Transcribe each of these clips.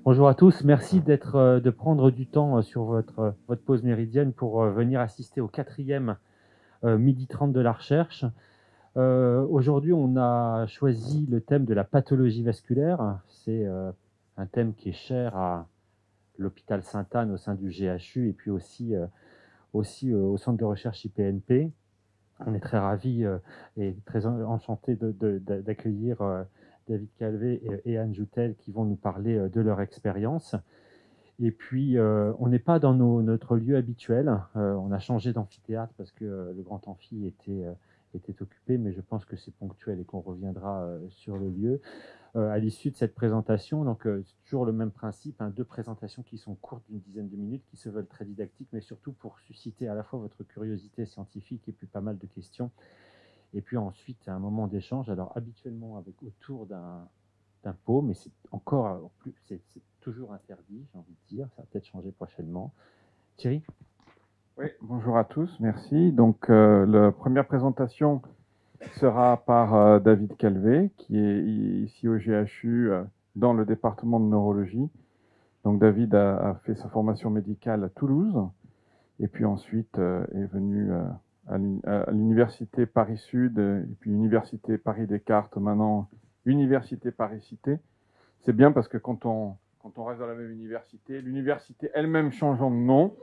Bonjour à tous, merci de prendre du temps sur votre pause méridienne pour venir assister au quatrième midi 30 de la recherche. Aujourd'hui, on a choisi le thème de la pathologie vasculaire. C'est un thème qui est cher à l'hôpital Sainte-Anne au sein du GHU et puis aussi au centre de recherche IPNP. On est très ravis et très enchantés d'accueillir David Calvé et Anne Joutel qui vont nous parler de leur expérience. Et puis, on n'est pas dans notre lieu habituel. On a changé d'amphithéâtre parce que le grand amphi était occupé, mais je pense que c'est ponctuel et qu'on reviendra sur le lieu à l'issue de cette présentation. Donc, c'est toujours le même principe, hein, deux présentations qui sont courtes d'une dizaine de minutes, qui se veulent très didactiques, mais surtout pour susciter à la fois votre curiosité scientifique et puis pas mal de questions. Et puis ensuite, un moment d'échange, alors habituellement avec autour d'un pot, mais c'est encore plus, c'est toujours interdit, j'ai envie de dire, ça va peut-être changer prochainement. Thierry? Oui, bonjour à tous, merci. Donc, la première présentation sera par David Calvé, qui est ici au GHU dans le département de neurologie. Donc, David a fait sa formation médicale à Toulouse et puis ensuite est venu à l'université Paris-Sud et puis l'université Paris-Descartes, maintenant Université Paris-Cité. C'est bien parce que quand on reste dans la même université, l'université elle-même changeant de nom,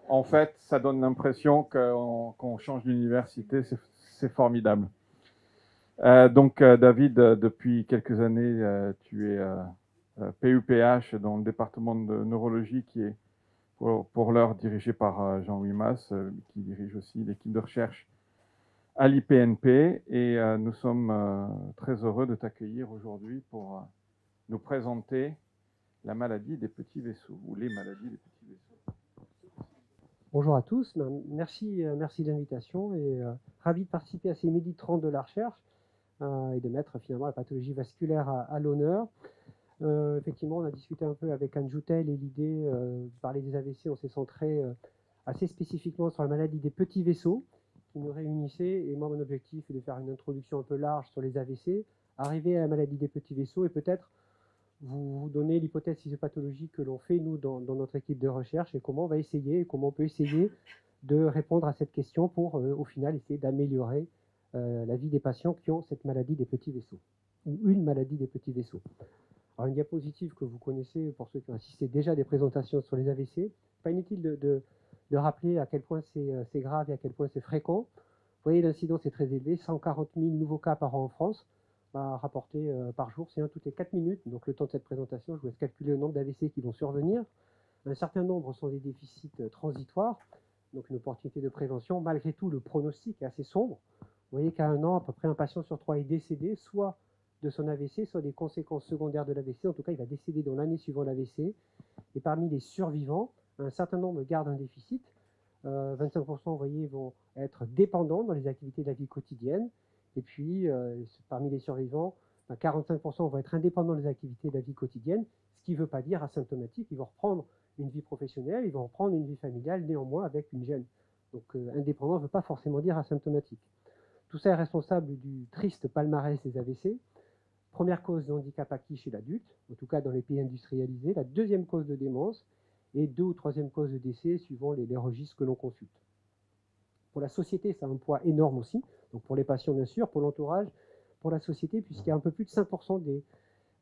en fait, ça donne l'impression qu'on change d'université, c'est formidable. Donc, David, depuis quelques années, tu es PUPH dans le département de neurologie qui est pour l'heure dirigé par Jean-Louis Masse, qui dirige aussi l'équipe de recherche à l'IPNP. Et nous sommes très heureux de t'accueillir aujourd'hui pour nous présenter la maladie des petits vaisseaux, ou les maladies des petits vaisseaux. Bonjour à tous, merci de l'invitation et ravi de participer à ces midi 30 de la recherche et de mettre finalement la pathologie vasculaire à l'honneur. Effectivement, on a discuté un peu avec Anne Joutel et l'idée de parler des AVC, on s'est centré assez spécifiquement sur la maladie des petits vaisseaux qui nous réunissait. Et moi, mon objectif est de faire une introduction un peu large sur les AVC, arriver à la maladie des petits vaisseaux et peut-être vous donner l'hypothèse physiopathologique que l'on fait, nous, dans notre équipe de recherche, et comment on va essayer, et comment on peut essayer de répondre à cette question pour, au final, essayer d'améliorer la vie des patients qui ont cette maladie des petits vaisseaux, ou une maladie des petits vaisseaux. Alors, une diapositive que vous connaissez, pour ceux qui ont assisté déjà à des présentations sur les AVC, pas inutile de rappeler à quel point c'est grave et à quel point c'est fréquent. Vous voyez, l'incidence est très élevée, 140 000 nouveaux cas par an en France, rapporté par jour, c'est un toutes les 4 minutes. Donc le temps de cette présentation, je vous laisse calculer le nombre d'AVC qui vont survenir. Un certain nombre sont des déficits transitoires, donc une opportunité de prévention. Malgré tout, le pronostic est assez sombre. Vous voyez qu'à un an, à peu près un patient sur 3 est décédé, soit de son AVC, soit des conséquences secondaires de l'AVC. En tout cas, il va décéder dans l'année suivant l'AVC. Et parmi les survivants, un certain nombre gardent un déficit. 25%, vous voyez, vont être dépendants dans les activités de la vie quotidienne. Et puis, parmi les survivants, 45% vont être indépendants des activités de la vie quotidienne, ce qui ne veut pas dire asymptomatique. Ils vont reprendre une vie professionnelle, ils vont reprendre une vie familiale, néanmoins avec une gêne. Donc, indépendant ne veut pas forcément dire asymptomatique. Tout ça est responsable du triste palmarès des AVC. Première cause de handicap acquis chez l'adulte, en tout cas dans les pays industrialisés. La deuxième cause de démence et deux ou troisième cause de décès suivant les registres que l'on consulte. Pour la société, ça a un poids énorme aussi. Donc pour les patients, bien sûr, pour l'entourage, pour la société, puisqu'il y a un peu plus de 5%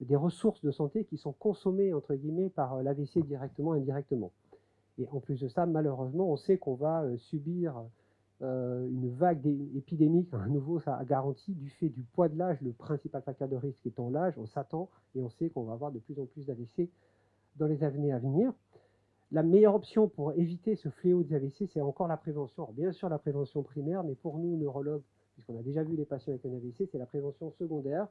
des ressources de santé qui sont consommées, entre guillemets, par l'AVC directement, indirectement. Et en plus de ça, malheureusement, on sait qu'on va subir une vague épidémique, à nouveau, ça a garanti, du fait du poids de l'âge, le principal facteur de risque étant l'âge, on s'attend et on sait qu'on va avoir de plus en plus d'AVC dans les années à venir. La meilleure option pour éviter ce fléau des AVC, c'est encore la prévention. Alors, bien sûr, la prévention primaire, mais pour nous, neurologues, puisqu'on a déjà vu les patients avec un AVC, c'est la prévention secondaire.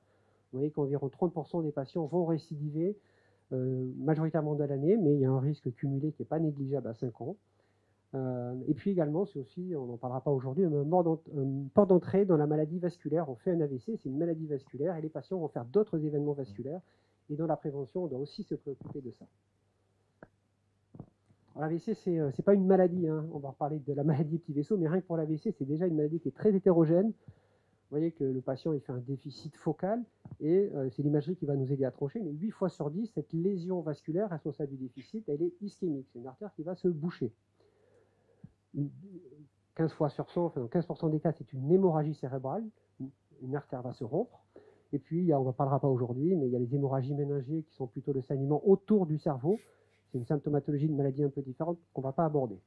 Vous voyez qu'environ 30% des patients vont récidiver, majoritairement dans l'année, mais il y a un risque cumulé qui n'est pas négligeable à 5 ans. Et puis également, c'est aussi, on n'en parlera pas aujourd'hui, un porte d'entrée dans la maladie vasculaire. On fait un AVC, c'est une maladie vasculaire, et les patients vont faire d'autres événements vasculaires. Et dans la prévention, on doit aussi se préoccuper de ça. L'AVC, c'est pas une maladie, hein. On va reparler de la maladie des petits vaisseaux, mais rien que pour l'AVC, c'est déjà une maladie qui est très hétérogène. voyez que le patient il fait un déficit focal et c'est l'imagerie qui va nous aider à trancher, mais 8 fois sur 10, cette lésion vasculaire responsable du déficit, elle est ischémique, c'est une artère qui va se boucher. 15 fois sur 100, enfin dans 15% des cas, c'est une hémorragie cérébrale, une artère va se rompre. Et puis, on ne parlera pas aujourd'hui, mais il y a les hémorragies méningées qui sont plutôt le saignement autour du cerveau. C'est une symptomatologie de maladie un peu différente qu'on ne va pas aborder.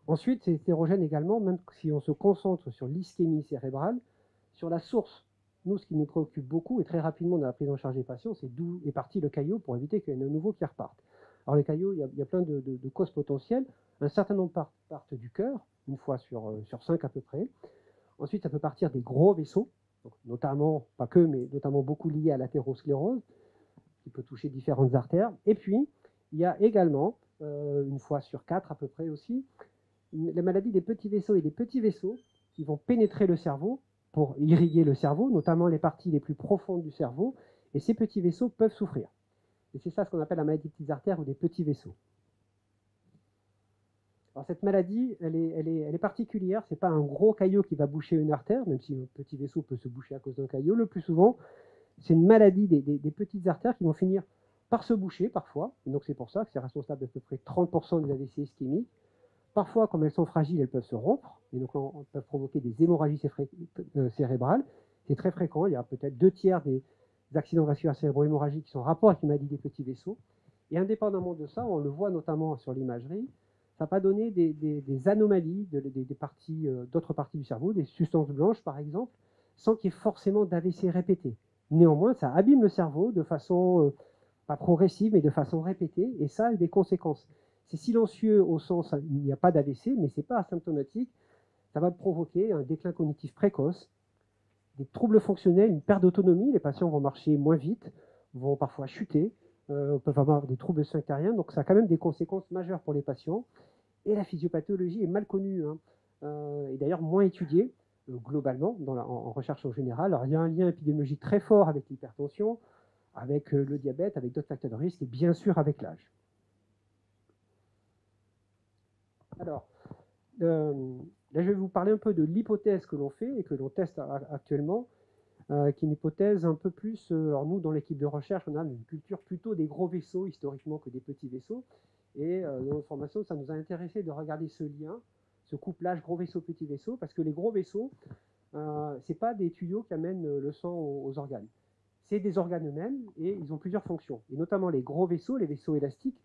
Ensuite, c'est hétérogène également, même si on se concentre sur l'ischémie cérébrale, sur la source. Nous, ce qui nous préoccupe beaucoup, et très rapidement dans la prise en charge des patients, c'est d'où est parti le caillot pour éviter qu'il y en ait un nouveau qui reparte. Alors les caillots, il y a plein de causes potentielles. Un certain nombre partent du cœur, une fois sur 5 à peu près. Ensuite, ça peut partir des gros vaisseaux, donc notamment, pas que, mais notamment beaucoup liés à l'athérosclérose, qui peut toucher différentes artères. Et puis, il y a également, une fois sur 4 à peu près aussi, la maladie des petits vaisseaux et des petits vaisseaux qui vont pénétrer le cerveau pour irriguer le cerveau, notamment les parties les plus profondes du cerveau, et ces petits vaisseaux peuvent souffrir. Et c'est ça ce qu'on appelle la maladie des petites artères ou des petits vaisseaux. Alors cette maladie, elle est particulière, ce n'est pas un gros caillot qui va boucher une artère, même si un petit vaisseau peut se boucher à cause d'un caillot, le plus souvent, c'est une maladie des petites artères qui vont finir par se boucher parfois, et donc c'est pour ça que c'est responsable d'à peu près 30% des AVC ischémiques. Parfois, comme elles sont fragiles, elles peuvent se rompre, et donc elles peuvent provoquer des hémorragies cérébrales. C'est très fréquent, il y a peut-être 2/3 des accidents vasculaires cérébro-hémorragiques qui sont en rapport avec une maladie des petits vaisseaux. Et indépendamment de ça, on le voit notamment sur l'imagerie, ça va donner des anomalies d'autres parties du cerveau, des substances blanches par exemple, sans qu'il y ait forcément d'AVC répétés. Néanmoins, ça abîme le cerveau de façon pas progressive, mais de façon répétée, et ça a des conséquences. C'est silencieux au sens, il n'y a pas d'AVC, mais ce n'est pas asymptomatique. Ça va provoquer un déclin cognitif précoce, des troubles fonctionnels, une perte d'autonomie. Les patients vont marcher moins vite, vont parfois chuter, peuvent avoir des troubles sphinctériens. Donc ça a quand même des conséquences majeures pour les patients. Et la physiopathologie est mal connue, et d'ailleurs moins étudiée globalement en recherche en général. Alors il y a un lien épidémiologique très fort avec l'hypertension, avec le diabète, avec d'autres facteurs de risque et bien sûr avec l'âge. Alors, là, je vais vous parler un peu de l'hypothèse que l'on fait et que l'on teste actuellement, qui est une hypothèse un peu plus... alors nous, dans l'équipe de recherche, on a une culture plutôt des gros vaisseaux, historiquement, que des petits vaisseaux. Et dans notre formation, ça nous a intéressé de regarder ce lien, ce couplage gros vaisseaux, petits vaisseaux, parce que les gros vaisseaux, ce n'est pas des tuyaux qui amènent le sang aux organes. C'est des organes eux-mêmes et ils ont plusieurs fonctions. Et notamment les gros vaisseaux, les vaisseaux élastiques,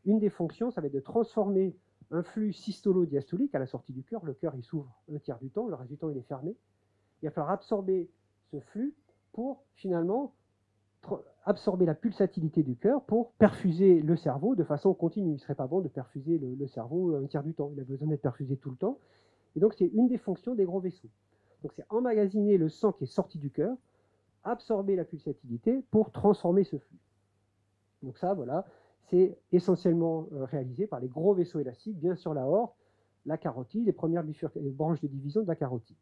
une des fonctions, ça va être de transformer un flux systolo-diastolique à la sortie du cœur. Le cœur, il s'ouvre 1/3 du temps, le reste du temps, il est fermé. Il va falloir absorber ce flux pour finalement absorber la pulsatilité du cœur pour perfuser le cerveau de façon continue. Il ne serait pas bon de perfuser le cerveau 1/3 du temps. Il a besoin d'être perfusé tout le temps. Et donc, c'est une des fonctions des gros vaisseaux. Donc, c'est emmagasiner le sang qui est sorti du cœur, absorber la pulsatilité pour transformer ce flux. Donc ça, voilà, c'est essentiellement réalisé par les gros vaisseaux élastiques, bien sûr l'aorte, la carotide, les premières branches de division de la carotide.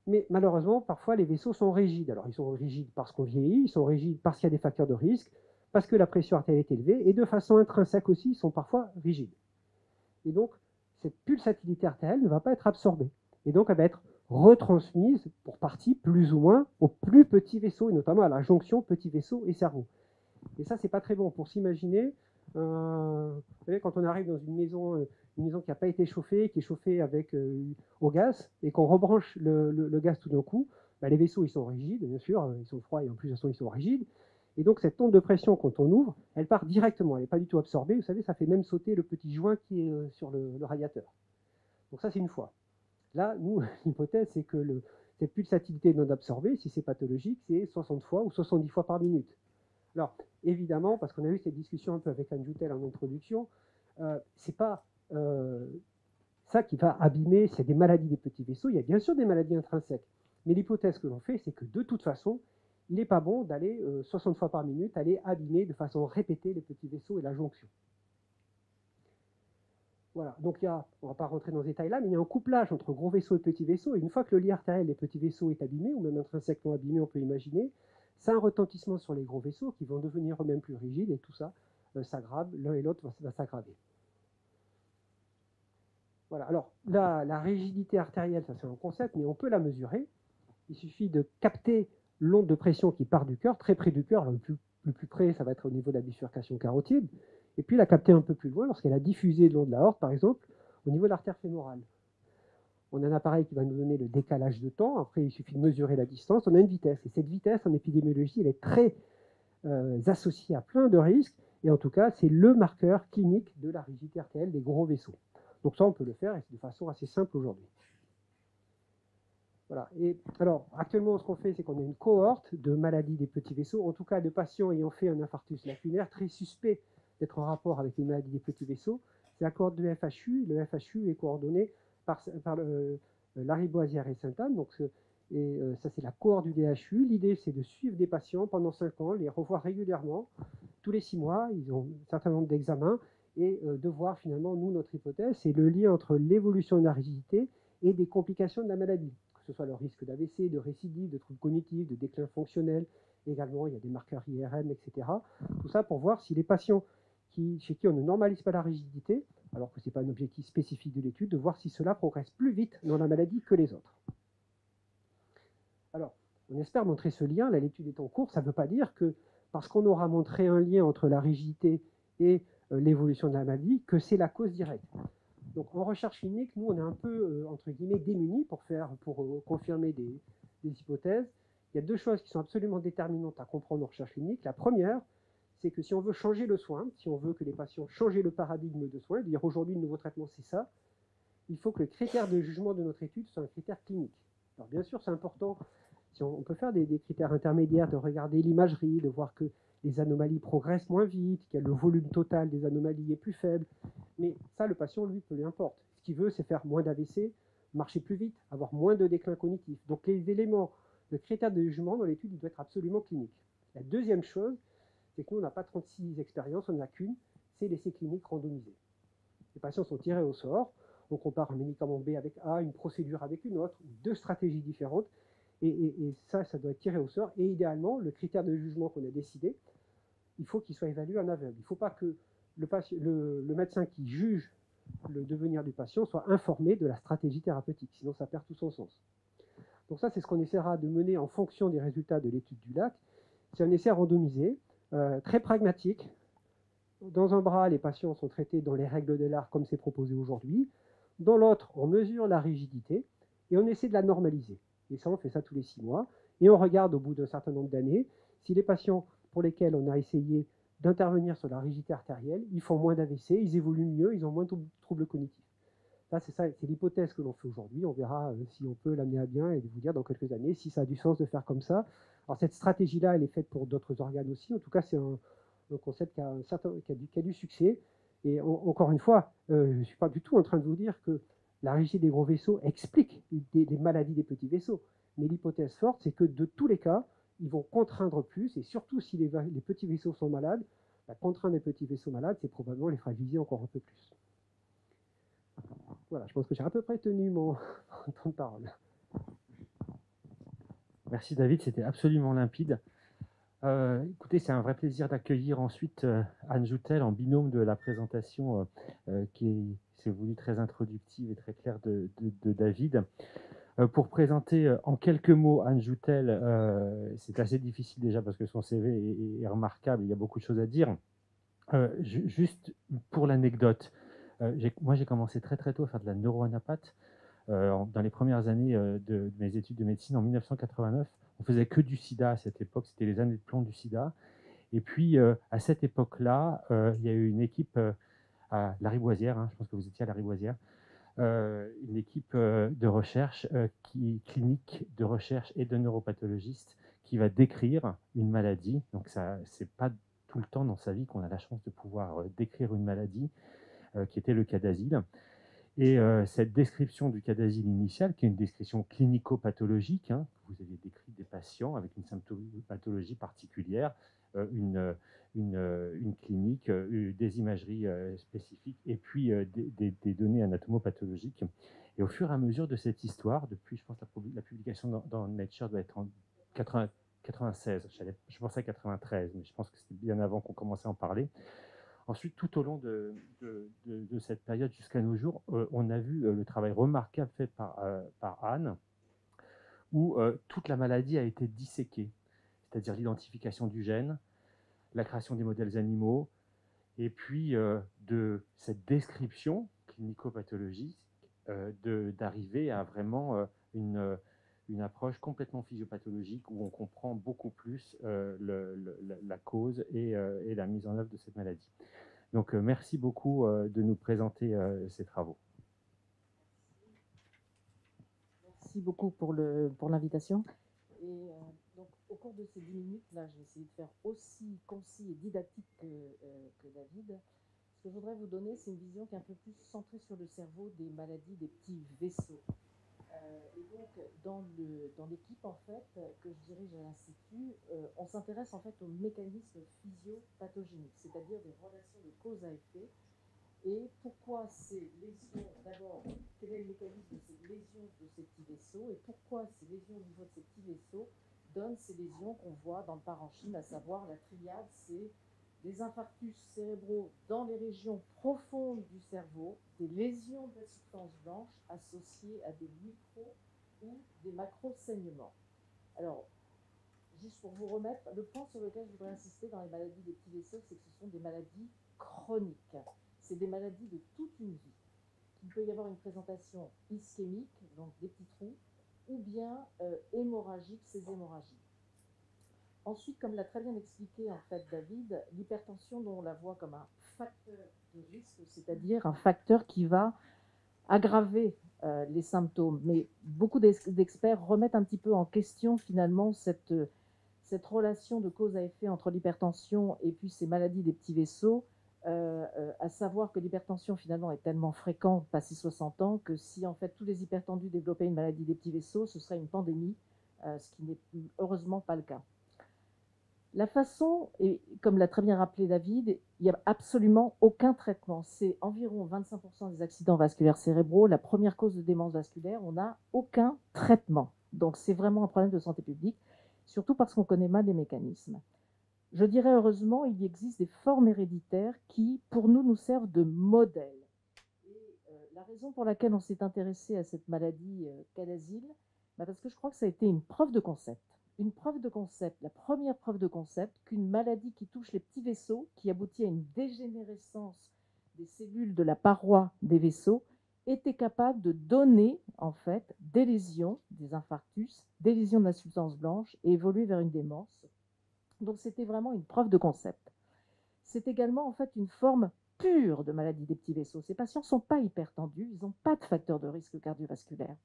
Mais malheureusement, parfois, les vaisseaux sont rigides. Alors, ils sont rigides parce qu'on vieillit, ils sont rigides parce qu'il y a des facteurs de risque, parce que la pression artérielle est élevée, et de façon intrinsèque aussi, ils sont parfois rigides. Et donc, cette pulsatilité artérielle ne va pas être absorbée. Et donc, elle va être retransmise, pour partie, plus ou moins, aux plus petits vaisseaux, et notamment à la jonction petit vaisseau et cerveau. Et ça, c'est pas très bon. Pour s'imaginer, vous savez, quand on arrive dans une maison qui n'a pas été chauffée, qui est chauffée avec au gaz, et qu'on rebranche le gaz tout d'un coup, bah, les vaisseaux, ils sont rigides, bien sûr, ils sont froids et en plus, ils sont rigides. Et donc, cette onde de pression, quand on ouvre, elle part directement, elle n'est pas du tout absorbée. Vous savez, ça fait même sauter le petit joint qui est sur le radiateur. Donc ça, c'est une fois. Là, nous, l'hypothèse, c'est que cette pulsatilité non absorbée, si c'est pathologique, c'est 60 fois ou 70 fois par minute. Alors, évidemment, parce qu'on a eu cette discussion un peu avec Anne Joutel en introduction, c'est pas ça qui va abîmer, c'est des maladies des petits vaisseaux. Il y a bien sûr des maladies intrinsèques, mais l'hypothèse que l'on fait, c'est que de toute façon, il n'est pas bon d'aller 60 fois par minute, aller abîmer de façon répétée les petits vaisseaux et la jonction. Voilà, donc on ne va pas rentrer dans ce détail-là, mais il y a un couplage entre gros vaisseaux et petits vaisseaux, et une fois que le lit artériel des petits vaisseaux est abîmé, ou même intrinsèquement abîmé, on peut imaginer, ça a un retentissement sur les gros vaisseaux qui vont devenir eux-mêmes plus rigides, et tout ça s'aggrave, l'un et l'autre va s'aggraver. Voilà. Alors, la rigidité artérielle, ça c'est un concept, mais on peut la mesurer. Il suffit de capter l'onde de pression qui part du cœur, très près du cœur. Le plus près, ça va être au niveau de la bifurcation carotide. Et puis la capter un peu plus loin, lorsqu'elle a diffusé le long de l'aorte, par exemple, au niveau de l'artère fémorale. On a un appareil qui va nous donner le décalage de temps. Après, il suffit de mesurer la distance. On a une vitesse. Et cette vitesse, en épidémiologie, elle est très associée à plein de risques. Et en tout cas, c'est le marqueur clinique de la rigidité artérielle des gros vaisseaux. Donc ça, on peut le faire et c'est de façon assez simple aujourd'hui. Voilà. Et alors, actuellement, ce qu'on fait, c'est qu'on a une cohorte de maladies des petits vaisseaux, en tout cas de patients ayant fait un infarctus lacunaire très suspect d'être en rapport avec les maladies des petits vaisseaux. C'est la cohorte de FHU. Le FHU est coordonné par Lariboisière et Sainte-Anne. Donc, ça, c'est la cohorte du DHU. L'idée, c'est de suivre des patients pendant 5 ans, les revoir régulièrement. Tous les 6 mois, ils ont un certain nombre d'examens et de voir finalement, nous, notre hypothèse, c'est le lien entre l'évolution de la rigidité et des complications de la maladie, que ce soit le risque d'AVC, de récidive, de troubles cognitifs, de déclin fonctionnel. Également, il y a des marqueurs IRM, etc. Tout ça pour voir si les patients chez qui on ne normalise pas la rigidité, alors que ce n'est pas un objectif spécifique de l'étude, de voir si cela progresse plus vite dans la maladie que les autres. Alors, on espère montrer ce lien. Là, l'étude est en cours. Ça ne veut pas dire que parce qu'on aura montré un lien entre la rigidité et l'évolution de la maladie, que c'est la cause directe. Donc en recherche clinique, nous, on est un peu, entre guillemets, démunis pour confirmer des hypothèses. Il y a 2 choses qui sont absolument déterminantes à comprendre en recherche clinique. La première, c'est que si on veut changer le soin, si on veut que les patients changent le paradigme de soin, dire aujourd'hui le nouveau traitement c'est ça, il faut que le critère de jugement de notre étude soit un critère clinique. Alors bien sûr, c'est important, si on peut faire des critères intermédiaires, de regarder l'imagerie, de voir que les anomalies progressent moins vite, que le volume total des anomalies est plus faible. Mais ça, le patient, lui, peu lui importe. Ce qu'il veut, c'est faire moins d'AVC, marcher plus vite, avoir moins de déclin cognitif. Donc les éléments, le critère de jugement dans l'étude, il doit être absolument clinique. La deuxième chose, c'est que nous, on n'a pas 36 expériences, on n'en a qu'une, c'est l'essai clinique randomisé. Les patients sont tirés au sort, on compare un médicament B avec A, une procédure avec une autre, 2 stratégies différentes, et ça doit être tiré au sort. Et idéalement, le critère de jugement qu'on a décidé, il faut qu'il soit évalué en aveugle. Il ne faut pas que le médecin qui juge le devenir du patient soit informé de la stratégie thérapeutique, sinon ça perd tout son sens. Donc ça, c'est ce qu'on essaiera de mener en fonction des résultats de l'étude du lac. C'est un essai randomisé, très pragmatique. Dans un bras, les patients sont traités dans les règles de l'art comme c'est proposé aujourd'hui. Dans l'autre, on mesure la rigidité et on essaie de la normaliser. Et ça, on fait ça tous les 6 mois. Et on regarde au bout d'un certain nombre d'années si les patients pour lesquels on a essayé d'intervenir sur la rigidité artérielle, ils font moins d'AVC, ils évoluent mieux, ils ont moins de troubles cognitifs. Là, c'est l'hypothèse que l'on fait aujourd'hui. On verra si on peut l'amener à bien et de vous dire dans quelques années si ça a du sens de faire comme ça. Alors cette stratégie-là, elle est faite pour d'autres organes aussi. En tout cas, c'est un concept qui a du succès. Et encore une fois, je ne suis pas du tout en train de vous dire que la rigidité des gros vaisseaux explique des maladies des petits vaisseaux. Mais l'hypothèse forte, c'est que de tous les cas, ils vont contraindre plus, et surtout si les petits vaisseaux sont malades, la contrainte des petits vaisseaux malades, c'est probablement les fragiliser encore un peu plus. Voilà, je pense que j'ai à peu près tenu mon temps de parole. Merci David, c'était absolument limpide. Écoutez, c'est un vrai plaisir d'accueillir ensuite Anne Joutel en binôme de la présentation qui s'est voulue très introductive et très claire de David. Pour présenter en quelques mots Anne Joutel, c'est assez difficile déjà parce que son CV est remarquable, il y a beaucoup de choses à dire. Juste pour l'anecdote, moi j'ai commencé très tôt à faire de la neuroanapathe. Dans les premières années de mes études de médecine en 1989, on faisait que du sida à cette époque, c'était les années de plomb du sida. Et puis à cette époque-là, il y a eu une équipe à Lariboisière, je pense que vous étiez à Lariboisière, une équipe de recherche clinique de recherche et de neuropathologiste qui va décrire une maladie. Donc ça, c'est pas tout le temps dans sa vie qu'on a la chance de pouvoir décrire une maladie, qui était le cas d'asile. Et cette description du cas d'asile initial, qui est une description clinico-pathologique, vous avez décrit des patients avec une symptomathologie particulière, une clinique, des imageries spécifiques, et puis des données anatomopathologiques. Et au fur et à mesure de cette histoire, depuis, je pense, la publication dans Nature doit être en 96, je pensais 93, mais je pense que c'était bien avant qu'on commençait à en parler. Ensuite, tout au long de cette période jusqu'à nos jours, on a vu le travail remarquable fait par Anne, où toute la maladie a été disséquée, c'est-à-dire l'identification du gène, la création des modèles animaux, et puis de cette description clinico-pathologique, d'arriver à vraiment une approche complètement physiopathologique où on comprend beaucoup plus la cause et la mise en œuvre de cette maladie. Donc merci beaucoup de nous présenter ces travaux. Merci beaucoup pour l'invitation. Et donc, au cours de ces 10 minutes, là, je vais essayer de faire aussi concis et didactique que David. Ce que je voudrais vous donner, c'est une vision qui est un peu plus centrée sur le cerveau des maladies des petits vaisseaux. Et donc, dans l'équipe, en fait, que je dirige à l'Institut, on s'intéresse en fait aux mécanismes physiopathogéniques, c'est-à-dire des relations de cause à effet. Et pourquoi ces lésions, d'abord, quel est le mécanisme de ces lésions de ces petits vaisseaux, et pourquoi ces lésions au niveau de ces petits vaisseaux donnent ces lésions qu'on voit dans le parenchyme, à savoir la triade, c'est des infarctus cérébraux dans les régions profondes du cerveau, des lésions de la substance blanche associées à des micro ou des macro-saignements. Alors, juste pour vous remettre, le point sur lequel je voudrais insister dans les maladies des petits vaisseaux, c'est que ce sont des maladies chroniques. C'est des maladies de toute une vie. Il peut y avoir une présentation ischémique, donc des petits trous, ou bien hémorragique, ces hémorragies. Ensuite, comme l'a très bien expliqué en fait David, l'hypertension, dont on la voit comme un facteur de risque, c'est-à-dire un facteur qui va aggraver les symptômes. Mais beaucoup d'experts remettent un petit peu en question finalement cette relation de cause à effet entre l'hypertension et puis ces maladies des petits vaisseaux, à savoir que l'hypertension finalement est tellement fréquente passé 60 ans que si en fait tous les hypertendus développaient une maladie des petits vaisseaux, ce serait une pandémie, ce qui n'est heureusement pas le cas. La façon, et comme l'a très bien rappelé David, il n'y a absolument aucun traitement. C'est environ 25% des accidents vasculaires cérébraux, la première cause de démence vasculaire, on n'a aucun traitement. Donc c'est vraiment un problème de santé publique, surtout parce qu'on connaît mal les mécanismes. Je dirais heureusement, il existe des formes héréditaires qui, pour nous, nous servent de modèle. Et la raison pour laquelle on s'est intéressé à cette maladie CADASIL, parce que je crois que ça a été une preuve de concept. Une preuve de concept, la première preuve de concept qu'une maladie qui touche les petits vaisseaux, qui aboutit à une dégénérescence des cellules de la paroi des vaisseaux, était capable de donner en fait des lésions, des infarctus, des lésions de la substance blanche et évoluer vers une démence. Donc c'était vraiment une preuve de concept. C'est également en fait une forme pure de maladie des petits vaisseaux. Ces patients ne sont pas hypertendus, ils n'ont pas de facteur de risque cardiovasculaire.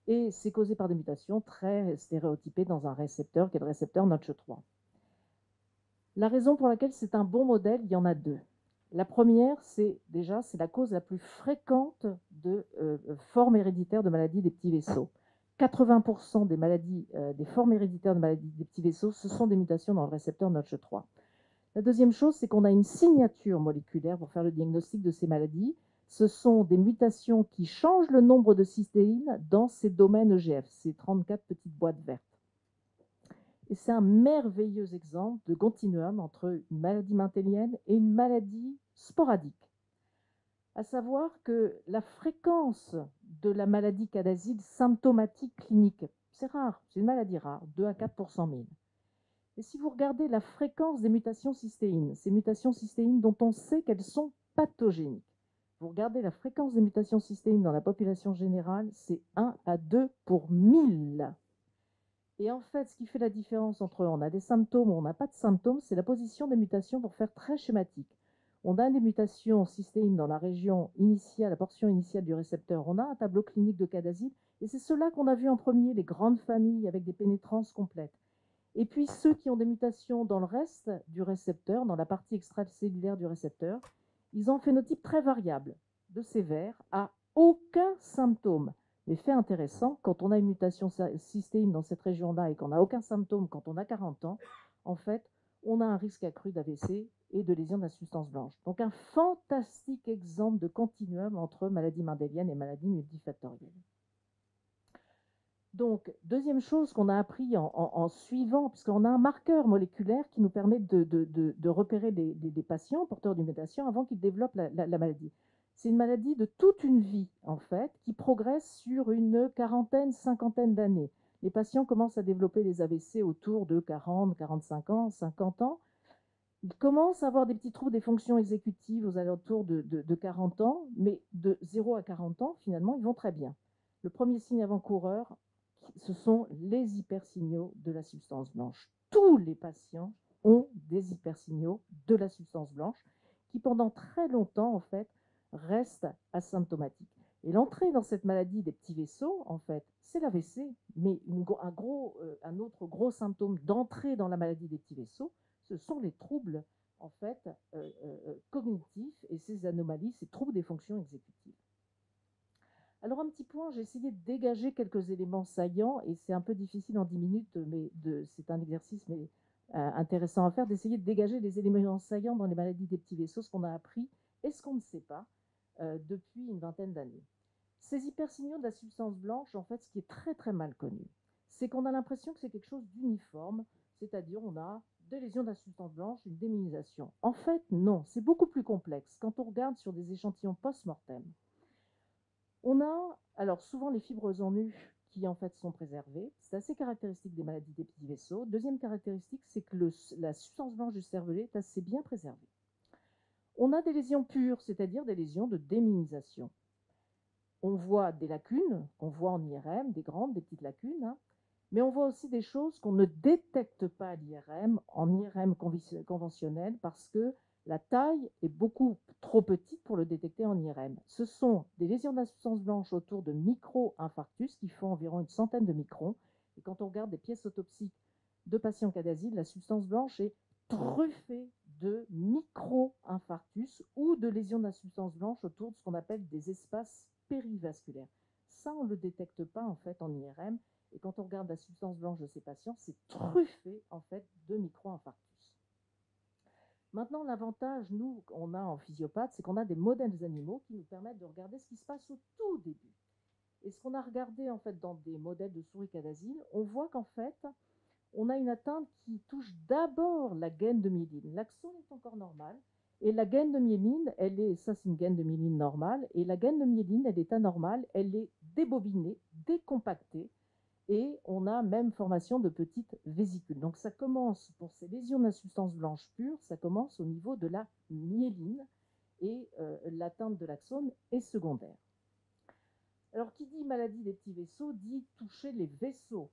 Et c'est causé par des mutations très stéréotypées dans un récepteur qui est le récepteur Notch3. La raison pour laquelle c'est un bon modèle, il y en a deux. La première, c'est la cause la plus fréquente de formes héréditaires de maladies des petits vaisseaux. 80% des maladies, des formes héréditaires de maladies des petits vaisseaux, ce sont des mutations dans le récepteur Notch3. La deuxième chose, c'est qu'on a une signature moléculaire pour faire le diagnostic de ces maladies. Ce sont des mutations qui changent le nombre de cystéines dans ces domaines EGF, ces 34 petites boîtes vertes. Et c'est un merveilleux exemple de continuum entre une maladie mendélienne et une maladie sporadique. À savoir que la fréquence de la maladie CADASIL symptomatique clinique, c'est rare, c'est une maladie rare, 2 à 4 pour 100 000. Et si vous regardez la fréquence des mutations cystéines, ces mutations cystéines dont on sait qu'elles sont pathogéniques, vous regardez la fréquence des mutations cystéines dans la population générale, c'est 1 à 2 pour 1000. Et en fait, ce qui fait la différence entre on a des symptômes ou on n'a pas de symptômes, c'est la position des mutations pour faire très schématique. On a des mutations cystéines dans la région initiale, la portion initiale du récepteur. On a un tableau clinique de CADASIL, et c'est ceux-là qu'on a vu en premier, les grandes familles avec des pénétrances complètes. Et puis ceux qui ont des mutations dans le reste du récepteur, dans la partie extracellulaire du récepteur, ils ont un phénotype très variable, de sévère à aucun symptôme. Mais fait intéressant, quand on a une mutation cystéine dans cette région-là et qu'on n'a aucun symptôme quand on a 40 ans, en fait, on a un risque accru d'AVC et de lésion de la substance blanche. Donc un fantastique exemple de continuum entre maladie mendélienne et maladie multifactorielle. Donc, deuxième chose qu'on a appris en suivant, puisqu'on a un marqueur moléculaire qui nous permet de repérer les patients porteurs d'une mutation avant qu'ils développent la maladie. C'est une maladie de toute une vie, en fait, qui progresse sur une quarantaine, cinquantaine d'années. Les patients commencent à développer des AVC autour de 40, 45 ans, 50 ans. Ils commencent à avoir des petits troubles des fonctions exécutives aux alentours de 40 ans, mais de 0 à 40 ans, finalement, ils vont très bien. Le premier signe avant-coureur, ce sont les hypersignaux de la substance blanche. Tous les patients ont des hypersignaux de la substance blanche qui, pendant très longtemps, en fait, restent asymptomatiques. Et l'entrée dans cette maladie des petits vaisseaux, en fait, c'est l'AVC, mais un autre gros symptôme d'entrée dans la maladie des petits vaisseaux, ce sont les troubles, en fait, cognitifs et ces anomalies, ces troubles des fonctions exécutives. Alors, un petit point, j'ai essayé de dégager quelques éléments saillants, et c'est un peu difficile en 10 minutes, mais c'est un exercice mais, intéressant à faire, d'essayer de dégager les éléments saillants dans les maladies des petits vaisseaux, ce qu'on a appris et ce qu'on ne sait pas depuis une vingtaine d'années. Ces hypersignaux de la substance blanche, en fait, ce qui est très très mal connu, c'est qu'on a l'impression que c'est quelque chose d'uniforme, c'est-à-dire on a des lésions de la substance blanche, une démyélinisation. En fait, non, c'est beaucoup plus complexe. Quand on regarde sur des échantillons post-mortem, on a alors souvent les fibres en nu qui en fait sont préservées. C'est assez caractéristique des maladies des petits vaisseaux. Deuxième caractéristique, c'est que la substance blanche du cervelet est assez bien préservée. On a des lésions pures, c'est-à-dire des lésions de démyélinisation. On voit des lacunes, qu'on voit en IRM, des grandes, des petites lacunes, hein, mais on voit aussi des choses qu'on ne détecte pas à l'IRM, en IRM conventionnel, parce que la taille est beaucoup trop petite pour le détecter en IRM. Ce sont des lésions de la substance blanche autour de micro-infarctus qui font environ une centaine de microns. Et quand on regarde des pièces autopsiques de patients cas d'asile, la substance blanche est truffée de micro-infarctus ou de lésions de la substance blanche autour de ce qu'on appelle des espaces périvasculaires. Ça, on ne le détecte pas en fait en IRM. Et quand on regarde la substance blanche de ces patients, c'est truffé en fait de micro-infarctus. Maintenant, l'avantage, nous, qu'on a en physiopathe, c'est qu'on a des modèles animaux qui nous permettent de regarder ce qui se passe au tout début. Et ce qu'on a regardé en fait dans des modèles de souris cas d'asile, on voit qu'en fait, on a une atteinte qui touche d'abord la gaine de myéline. L'axone est encore normal, et la gaine de myéline, ça c'est une gaine de myéline normale, et la gaine de myéline, elle est anormale, elle est débobinée, décompactée, et on a même formation de petites vésicules. Donc ça commence, pour ces lésions de la substance blanche pure, ça commence au niveau de la myéline, et l'atteinte de l'axone est secondaire. Alors qui dit maladie des petits vaisseaux dit toucher les vaisseaux.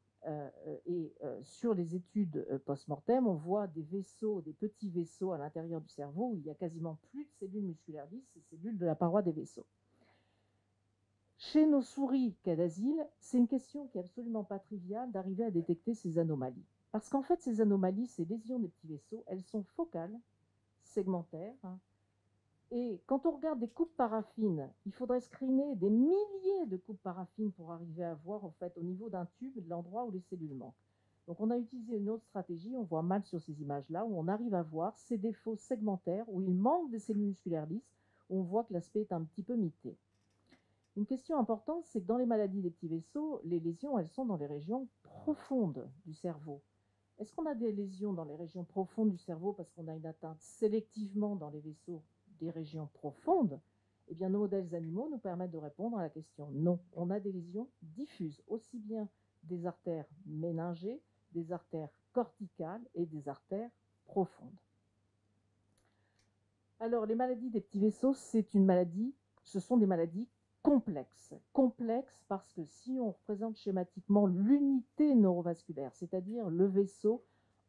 Sur les études post-mortem, on voit des vaisseaux, des petits vaisseaux à l'intérieur du cerveau où il n'y a quasiment plus de cellules musculaires lisses, ces cellules de la paroi des vaisseaux. Chez nos souris cas d'asile, c'est une question qui n'est absolument pas triviale d'arriver à détecter ces anomalies. Parce qu'en fait, ces anomalies, ces lésions des petits vaisseaux, elles sont focales, segmentaires. Hein, et quand on regarde des coupes paraffines, il faudrait screener des milliers de coupes paraffines pour arriver à voir, en fait, au niveau d'un tube, l'endroit où les cellules manquent. Donc, on a utilisé une autre stratégie, on voit mal sur ces images-là, où on arrive à voir ces défauts segmentaires, où il manque des cellules musculaires lisses, où on voit que l'aspect est un petit peu mité. Une question importante, c'est que dans les maladies des petits vaisseaux, les lésions, elles sont dans les régions profondes du cerveau. Est-ce qu'on a des lésions dans les régions profondes du cerveau parce qu'on a une atteinte sélectivement dans les vaisseaux des régions profondes? Eh bien, nos modèles animaux nous permettent de répondre à la question non. On a des lésions diffuses, aussi bien des artères méningées, des artères corticales et des artères profondes. Alors, les maladies des petits vaisseaux, ce sont des maladies complexes. Complexes parce que si on représente schématiquement l'unité neurovasculaire, c'est-à-dire le vaisseau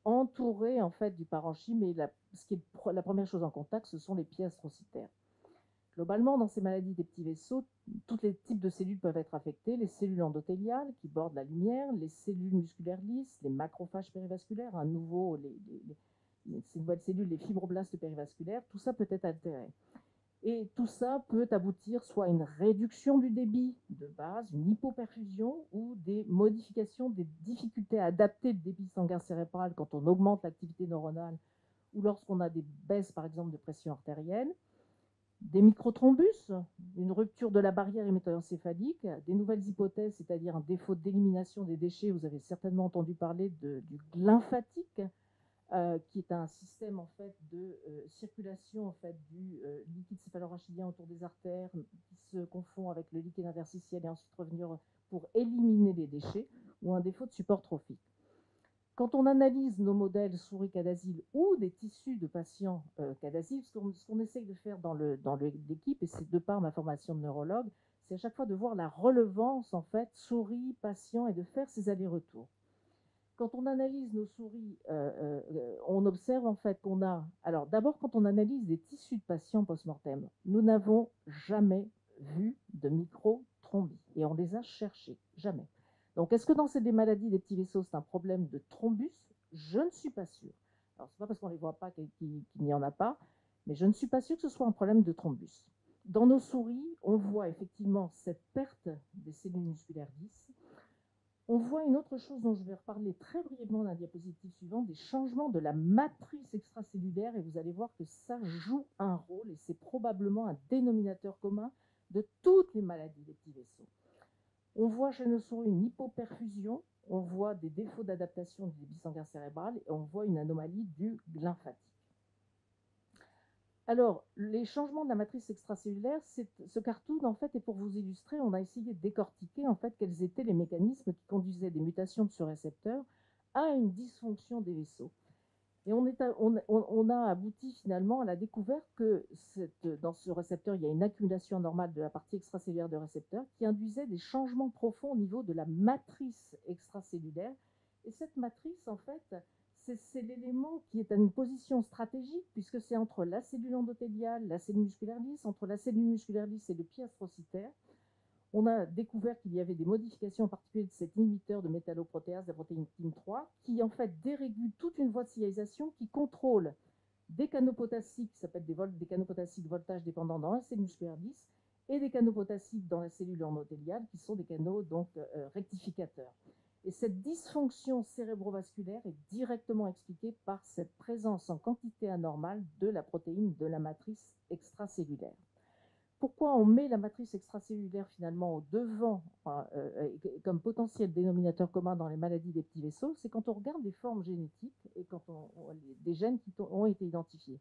entouré en fait du parenchyme, et la première chose en contact, ce sont les pieds astrocytaires. Globalement, dans ces maladies des petits vaisseaux, tous les types de cellules peuvent être affectées. Les cellules endothéliales qui bordent la lumière, les cellules musculaires lisses, les macrophages périvasculaires, ces nouvelles cellules, les fibroblastes périvasculaires, tout ça peut être altéré. Et tout ça peut aboutir soit à une réduction du débit de base, une hypoperfusion, ou des modifications, des difficultés à adapter le débit sanguin cérébral quand on augmente l'activité neuronale, ou lorsqu'on a des baisses, par exemple, de pression artérielle. des microthrombus, une rupture de la barrière hémato-encéphalique, des nouvelles hypothèses, c'est-à-dire un défaut d'élimination des déchets. Vous avez certainement entendu parler du lymphatique, qui est un système en fait de circulation en fait du liquide céphalorachidien autour des artères, qui se confond avec le liquide interstitiel et ensuite revenir pour éliminer les déchets, ou un défaut de support trophique. Quand on analyse nos modèles souris cadazile ou des tissus de patients cadazile, ce qu'on essaye de faire dans l'équipe, et c'est de par ma formation de neurologue, c'est à chaque fois de voir la relevance en fait souris, patient, et de faire ces allers-retours. Quand on analyse nos souris, on observe en fait qu'on a... Alors d'abord, quand on analyse des tissus de patients post-mortem, nous n'avons jamais vu de microthrombie et on les a cherchés, jamais. Donc est-ce que dans ces maladies des petits vaisseaux, c'est un problème de thrombus? Je ne suis pas sûre. Alors c'est pas parce qu'on ne les voit pas qu'il n'y en a pas, mais je ne suis pas sûre que ce soit un problème de thrombus. Dans nos souris, on voit effectivement cette perte des cellules musculaires 10. On voit une autre chose dont je vais reparler très brièvement dans la diapositive suivante, des changements de la matrice extracellulaire, et vous allez voir que ça joue un rôle, et c'est probablement un dénominateur commun de toutes les maladies des petits vaisseaux. On voit chez nos souris une hypoperfusion, on voit des défauts d'adaptation du débit sanguin cérébral, et on voit une anomalie du lymphatique. Alors, les changements de la matrice extracellulaire, ce cartoon, en fait, est pour vous illustrer, on a essayé de décortiquer, en fait, quels étaient les mécanismes qui conduisaient des mutations de ce récepteur à une dysfonction des vaisseaux. Et on a abouti finalement à la découverte que dans ce récepteur, il y a une accumulation normale de la partie extracellulaire de récepteur qui induisait des changements profonds au niveau de la matrice extracellulaire. Et cette matrice, en fait, c'est l'élément qui est à une position stratégique, puisque c'est entre la cellule endothéliale, la cellule musculaire lisse, entre la cellule musculaire lisse et le pied astrocytaire. On a découvert qu'il y avait des modifications en particulier de cet inhibiteur de métalloprotéase, la protéine TIM3, qui en fait dérégule toute une voie de signalisation qui contrôle des canaux potassiques, qui s'appellent des canaux potassiques voltage dépendants dans la cellule musculaire lisse, et des canaux potassiques dans la cellule endothéliale, qui sont des canaux donc rectificateurs. Et cette dysfonction cérébrovasculaire est directement expliquée par cette présence en quantité anormale de la protéine de la matrice extracellulaire. Pourquoi on met la matrice extracellulaire finalement au devant comme potentiel dénominateur commun dans les maladies des petits vaisseaux? C'est quand on regarde les formes génétiques et quand des gènes qui ont été identifiés.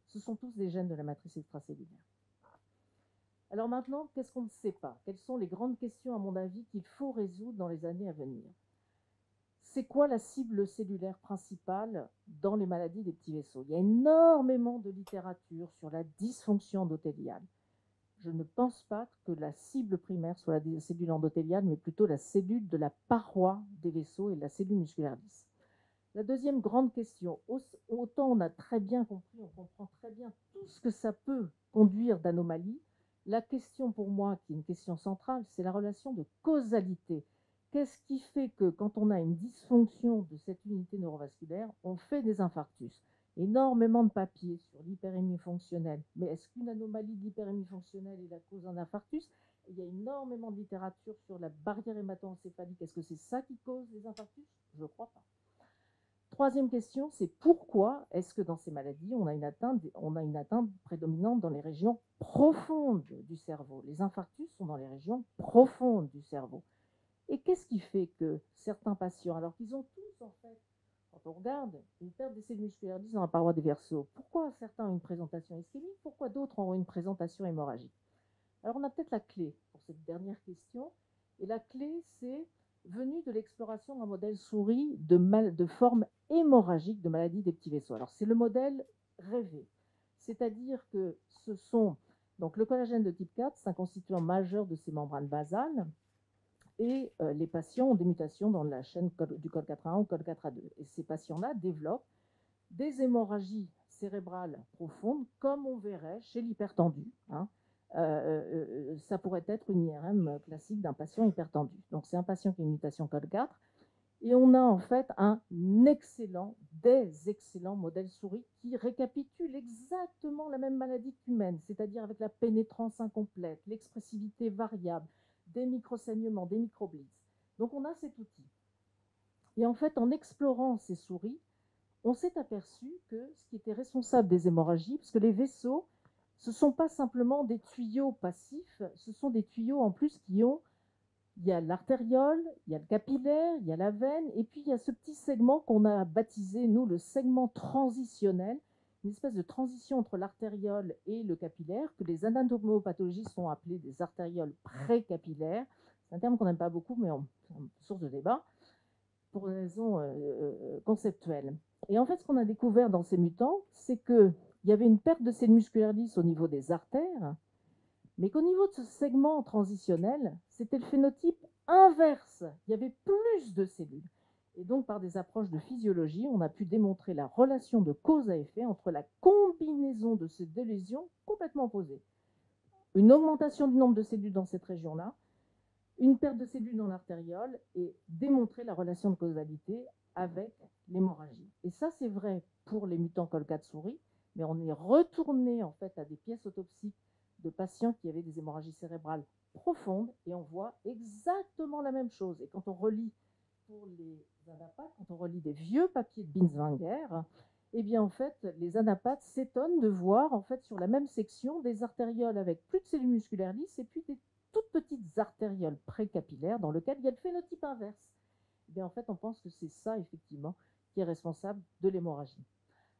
Ce sont tous des gènes de la matrice extracellulaire. Alors maintenant, qu'est-ce qu'on ne sait pas? Quelles sont les grandes questions, à mon avis, qu'il faut résoudre dans les années à venir? C'est quoi la cible cellulaire principale dans les maladies des petits vaisseaux? Il y a énormément de littérature sur la dysfonction endothéliale. Je ne pense pas que la cible primaire soit la cellule endothéliale, mais plutôt la cellule de la paroi des vaisseaux et la cellule musculaire lisse. La deuxième grande question, autant on a très bien compris, on comprend très bien tout ce que ça peut conduire d'anomalies, la question pour moi, qui est une question centrale, c'est la relation de causalité. Qu'est-ce qui fait que quand on a une dysfonction de cette unité neurovasculaire, on fait des infarctus? Énormément de papiers sur l'hyperémie fonctionnelle. Mais est-ce qu'une anomalie de l'hyperémie fonctionnelle est la cause d'un infarctus? Il y a énormément de littérature sur la barrière hémato-encéphalique. Est-ce que c'est ça qui cause les infarctus? Je ne crois pas. Troisième question, c'est pourquoi est-ce que dans ces maladies, on a une atteinte prédominante dans les régions profondes du cerveau? Les infarctus sont dans les régions profondes du cerveau. Et qu'est-ce qui fait que certains patients, alors qu'ils ont tous en fait, quand on regarde, une perte des cellules musculaires lisses dans la paroi des vaisseaux, pourquoi certains ont une présentation ischémique, pourquoi d'autres ont une présentation hémorragique? Alors on a peut-être la clé pour cette dernière question, et la clé c'est venue de l'exploration d'un modèle souris de forme hémorragique de maladie des petits vaisseaux. Alors c'est le modèle rêvé, c'est-à-dire que ce sont, donc le collagène de type 4, c'est un constituant majeur de ces membranes basales, et les patients ont des mutations dans la chaîne du col 4A1 ou col 4A2. Et ces patients-là développent des hémorragies cérébrales profondes, comme on verrait chez l'hypertendu. Ça pourrait être une IRM classique d'un patient hypertendu. Donc c'est un patient qui a une mutation col 4. Et on a en fait des excellents modèles souris qui récapitulent exactement la même maladie qu'humaine, c'est-à-dire avec la pénétrance incomplète, l'expressivité variable, des microsaignements, des microblitz. Donc on a cet outil. Et en fait, en explorant ces souris, on s'est aperçu que ce qui était responsable des hémorragies, parce que les vaisseaux ce ne sont pas simplement des tuyaux passifs, ce sont des tuyaux en plus qui ont, il y a l'artériole, il y a le capillaire, il y a la veine, et puis il y a ce petit segment qu'on a baptisé, nous, le segment transitionnel, une espèce de transition entre l'artériole et le capillaire, que les anatomopathologiste ont appelé des artérioles précapillaires. C'est un terme qu'on n'aime pas beaucoup, mais c'est une source de débat, pour une raison conceptuelle. Et en fait, ce qu'on a découvert dans ces mutants, c'est qu'il y avait une perte de cellules musculaires lisses au niveau des artères, mais qu'au niveau de ce segment transitionnel, c'était le phénotype inverse. Il y avait plus de cellules. Et donc, par des approches de physiologie, on a pu démontrer la relation de cause à effet entre la combinaison de ces deux lésions complètement opposées. Une augmentation du nombre de cellules dans cette région-là, une perte de cellules dans l'artériole et démontrer la relation de causalité avec l'hémorragie. Et ça, c'est vrai pour les mutants col4 souris, mais on est retourné en fait à des pièces autopsiques de patients qui avaient des hémorragies cérébrales profondes et on voit exactement la même chose. Et quand on relit pour les anapathes, quand on relit des vieux papiers de Binswanger, eh bien en fait, les anapathes s'étonnent de voir en fait sur la même section des artérioles avec plus de cellules musculaires lisses et puis des toutes petites artérioles précapillaires dans lesquelles il y a le phénotype inverse. Eh bien en fait, on pense que c'est ça effectivement qui est responsable de l'hémorragie.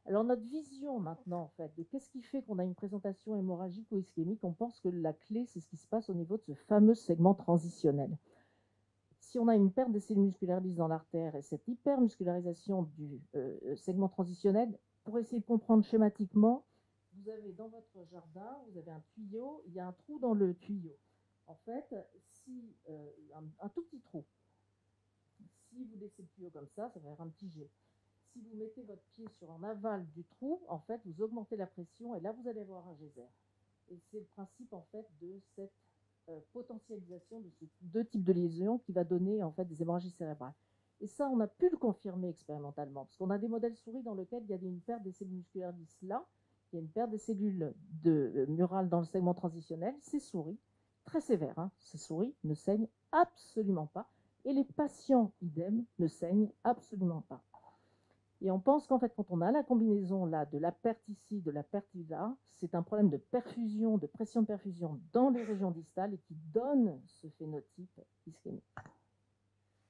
Alors notre vision maintenant, en fait, de qu'est-ce qui fait qu'on a une présentation hémorragique ou ischémique, on pense que la clé, c'est ce qui se passe au niveau de ce fameux segment transitionnel. Si on a une perte des cellules musculaires lisses dans l'artère et cette hypermuscularisation du segment transitionnel, pour essayer de comprendre schématiquement, vous avez dans votre jardin, vous avez un tuyau, il y a un trou dans le tuyau. En fait, si un tout petit trou, si vous laissez le tuyau comme ça va faire un petit jet. Si vous mettez votre pied sur en aval du trou, en fait, vous augmentez la pression et là, vous allez avoir un geyser. Et c'est le principe, en fait, de cette potentialisation de ces deux types de lésions qui va donner, en fait, des hémorragies cérébrales. Et ça, on a pu le confirmer expérimentalement, parce qu'on a des modèles souris dans lesquels il y a une perte des cellules musculaires lisses là, il y a une perte des cellules murales dans le segment transitionnel, ces souris, très sévères, hein, ces souris ne saignent absolument pas, et les patients, idem, ne saignent absolument pas. Et on pense qu'en fait, quand on a la combinaison là de la perte ici, de la perte là, c'est un problème de perfusion, de pression de perfusion dans les régions distales et qui donne ce phénotype ischémique.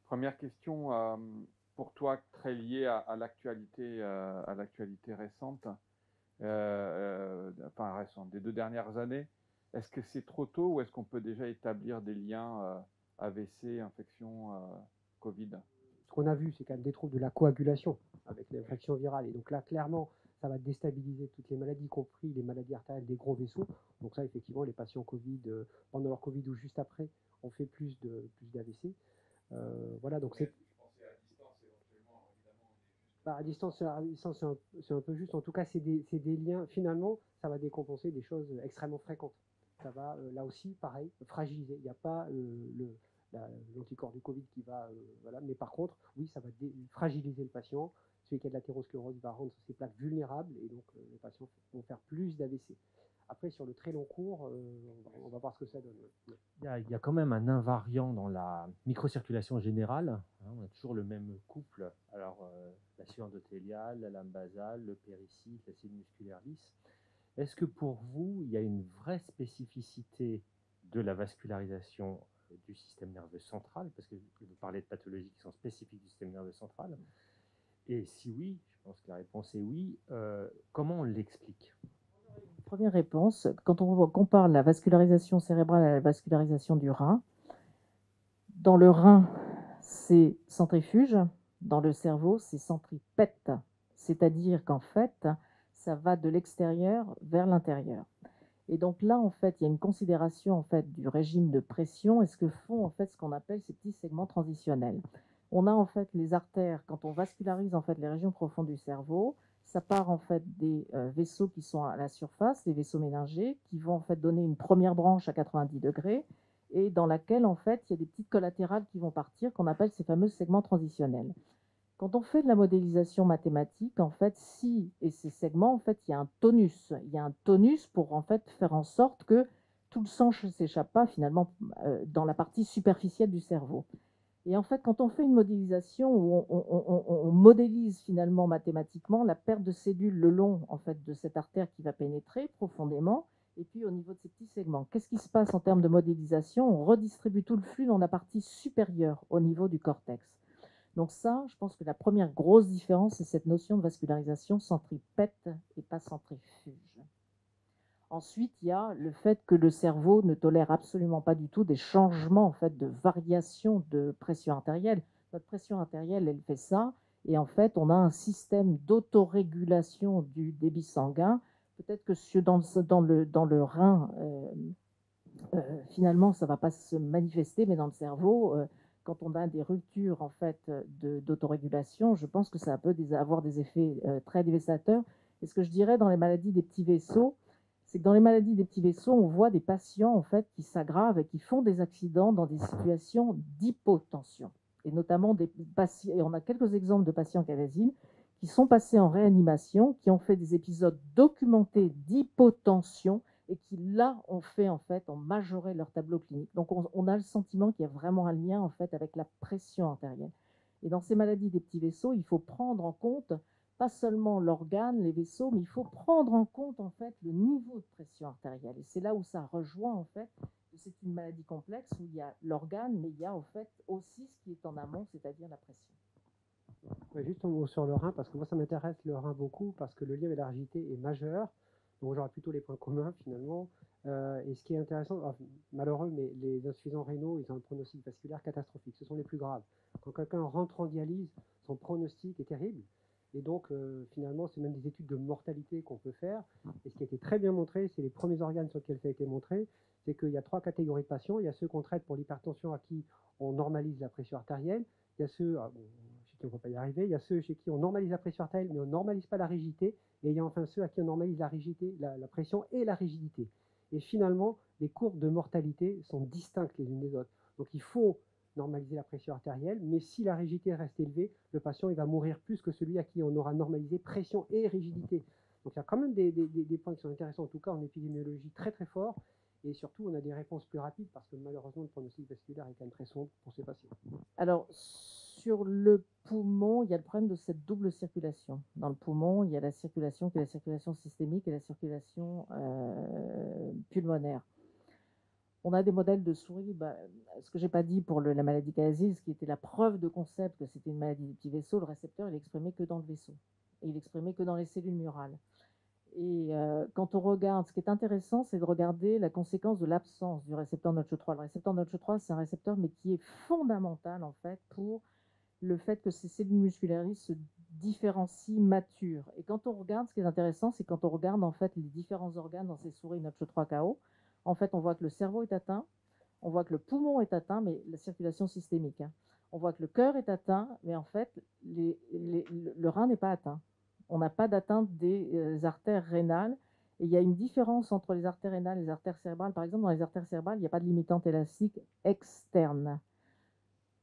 Première question pour toi, très liée à l'actualité récente, enfin récente, des 2 dernières années. Est-ce que c'est trop tôt ou est-ce qu'on peut déjà établir des liens AVC, infection, Covid? Ce qu'on a vu, c'est quand même des troubles de la coagulation avec l'infection virale. Et donc là, clairement, ça va déstabiliser toutes les maladies, y compris les maladies artérielles des gros vaisseaux. Donc ça, effectivement, les patients Covid, pendant leur Covid ou juste après, ont fait plus d'AVC. Voilà, donc c'est... À distance, c'est un peu juste. En tout cas, c'est des liens. Finalement, ça va décompenser des choses extrêmement fréquentes. Ça va, là aussi, pareil, fragiliser. Il n'y a pas l'anticorps du Covid qui va... voilà. Mais par contre, oui, ça va fragiliser le patient. Celui qui a de l'athérosclérose va rendre ses plaques vulnérables et donc les patients vont faire plus d'AVC. Après, sur le très long cours, on va voir ce que ça donne. Il y a quand même un invariant dans la microcirculation générale. Hein, on a toujours le même couple. Alors, la suie endothéliale, la lame basale, le péricycle, la cellule musculaire lisse. Est-ce que pour vous, il y a une vraie spécificité de la vascularisation du système nerveux central? Parce que vous parlez de pathologies qui sont spécifiques du système nerveux central. Et si oui, je pense que la réponse est oui, comment on l'explique? Première réponse, quand on compare la vascularisation cérébrale à la vascularisation du rein, dans le rein, c'est centrifuge, dans le cerveau, c'est centripète. C'est-à-dire qu'en fait, ça va de l'extérieur vers l'intérieur. Et donc là, en fait, il y a une considération en fait du régime de pression et ce que font en fait ce qu'on appelle ces petits segments transitionnels. On a en fait les artères, quand on vascularise en fait les régions profondes du cerveau, ça part en fait des vaisseaux qui sont à la surface, les vaisseaux méningés, qui vont en fait donner une première branche à 90 degrés et dans laquelle en fait il y a des petites collatérales qui vont partir, qu'on appelle ces fameux segments transitionnels. Quand on fait de la modélisation mathématique, en fait, et ces segments, en fait, il y a un tonus. Il y a un tonus pour en fait faire en sorte que tout le sang ne s'échappe pas finalement dans la partie superficielle du cerveau. Et en fait, quand on fait une modélisation où on modélise finalement mathématiquement la perte de cellules le long en fait de cette artère qui va pénétrer profondément, Et puis au niveau de ces petits segments, qu'est-ce qui se passe en termes de modélisation? On redistribue tout le flux dans la partie supérieure au niveau du cortex. Donc ça, je pense que la première grosse différence, c'est cette notion de vascularisation centripète et pas centrifuge. Ensuite, il y a le fait que le cerveau ne tolère absolument pas du tout des changements en fait, de variation de pression artérielle. Notre pression artérielle, elle fait ça. Et en fait, on a un système d'autorégulation du débit sanguin. Peut-être que dans le rein, finalement, ça ne va pas se manifester, mais dans le cerveau, quand on a des ruptures en fait, d'autorégulation, je pense que ça peut avoir des effets très dévastateurs. Et ce que je dirais dans les maladies des petits vaisseaux, c'est que dans les maladies des petits vaisseaux, on voit des patients en fait, qui s'aggravent et qui font des accidents dans des situations d'hypotension. Et notamment des patients, et on a quelques exemples de patients cadazines qui sont passés en réanimation, qui ont fait des épisodes documentés d'hypotension et qui, là, ont majoré leur tableau clinique. Donc, on a le sentiment qu'il y a vraiment un lien, en fait, avec la pression artérielle. Et dans ces maladies des petits vaisseaux, il faut prendre en compte pas seulement l'organe, les vaisseaux, mais il faut prendre en compte, en fait, le niveau de pression artérielle. Et c'est là où ça rejoint, en fait, que c'est une maladie complexe où il y a l'organe, mais il y a, en fait, aussi ce qui est en amont, c'est-à-dire la pression. Ouais, juste un mot sur le rein, parce que moi, ça m'intéresse le rein beaucoup, parce que le lien avec la rigidité est majeur. Donc, j'aurai plutôt les points communs, finalement. Et ce qui est intéressant, malheureux, mais les insuffisants rénaux, ils ont un pronostic vasculaire catastrophique. Ce sont les plus graves. Quand quelqu'un rentre en dialyse, son pronostic est terrible. Et donc, finalement, c'est même des études de mortalité qu'on peut faire. Et ce qui a été très bien montré, c'est les premiers organes sur lesquels ça a été montré, c'est qu'il y a 3 catégories de patients. Il y a ceux qu'on traite pour l'hypertension à qui on normalise la pression artérielle. Il y a ceux, chez qui on ne peut pas y arriver. Il y a ceux chez qui on normalise la pression artérielle, mais on ne normalise pas la rigidité. Et il y a enfin ceux à qui on normalise la rigidité, la pression et la rigidité. Et finalement, les courbes de mortalité sont distinctes les unes des autres. Donc il faut normaliser la pression artérielle, mais si la rigidité reste élevée, le patient il va mourir plus que celui à qui on aura normalisé pression et rigidité. Donc il y a quand même des points qui sont intéressants, en tout cas en épidémiologie très très fort, et surtout on a des réponses plus rapides parce que malheureusement le pronostic vasculaire est quand même très sombre pour ces patients. Alors, sur le poumon, il y a le problème de cette double circulation. Dans le poumon, il y a la circulation qui est la circulation systémique et la circulation pulmonaire. On a des modèles de souris, ce que je n'ai pas dit pour la maladie Kayazil, ce qui était la preuve de concept que c'était une maladie des petits vaisseaux, le récepteur, il est exprimé que dans le vaisseau. Et il est exprimé que dans les cellules murales. Et quand on regarde, ce qui est intéressant, c'est de regarder la conséquence de l'absence du récepteur Notch3. Le récepteur Notch3, c'est un récepteur, mais qui est fondamental, en fait, pour le fait que ces cellules musculaires se différencient, maturent. Et quand on regarde, ce qui est intéressant, c'est quand on regarde, en fait, les différents organes dans ces souris Notch3-KO, en fait, on voit que le cerveau est atteint, on voit que le poumon est atteint, mais la circulation systémique. On voit que le cœur est atteint, mais en fait, le rein n'est pas atteint. On n'a pas d'atteinte des artères rénales. Et il y a une différence entre les artères rénales et les artères cérébrales. Par exemple, dans les artères cérébrales, il n'y a pas de limitante élastique externe.